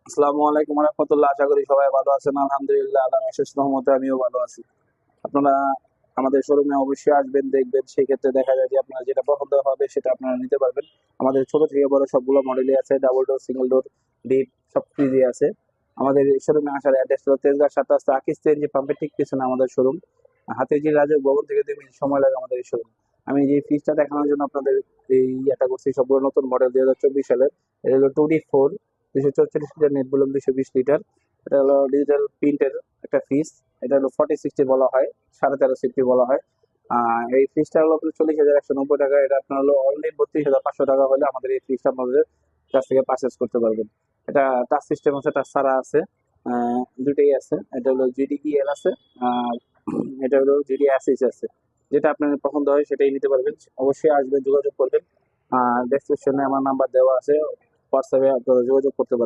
আসসালামু আলাইকুম রহমতুল্লাহ। আশা করি সবাই ভালো আছেন। আলহামদুলিল্লাহ, আল্লাহর অশেষ রহমতে আমিও ভালো আছি। আপনারা আমাদের শোরুমে অবশ্যই আসবেন, দেখবেন। সেক্ষেত্রে দেখা যায় যে আপনার যেটা পছন্দ হবে সেটা আপনারা নিতে পারবেন। আমাদের ছোট থেকে বড় সবগুলো মডেলই আছে, double door, single door, deep, সব ফ্রিজই আছে। আমাদের শোরুমে আসার অ্যাড্রেস হলো তেজগাঁ 7 রাস্তা আকিস যে পাম্পের ঠিক পিছনে আমাদের শোরুম। হাতিরঝিল রাজক ভবন থেকে 2 মিনিট সময় লাগে আমাদের এই শোরুম। আমি যে ফ্রিজটা দেখানোর জন্য আপনাদের এই ইয়েটা করছি, সবগুলো নতুন মডেল 2024 সালের। এটা হলো 2D4, 244 litre, net volume 220 litre. এটা হলো ডিজিটাল প্রিন্টের একটা ফ্রিজ। এটা হলো 4060 বলা হয়, 13.5 সিফটি বলা হয়। এই ফ্রিজটা হলো আপনার 40,190 টাকা। এটা আপনার হলো অনলি 32,500 টাকা হলে আমাদের এই ফ্রিজটা আপনাদের কাছ থেকে পারচেস করতে পারবেন। এটা টাচ সিস্টেম আছে, টাচ ছাড়া আছে, দুটোই আছে। এটা হলো জিডিইএল আছে, আর এটা হলো জিডিএসএইচ আছে। যেটা আপনার পছন্দ হয় সেটাই নিতে পারবেন। অবশ্যই আসবেন, যোগাযোগ করবেন। ডেসক্রিপশনে আমার নাম্বার দেওয়া আছে, হোয়াটসঅ্যাপে আপনারা যোগাযোগ করতে পারবেন।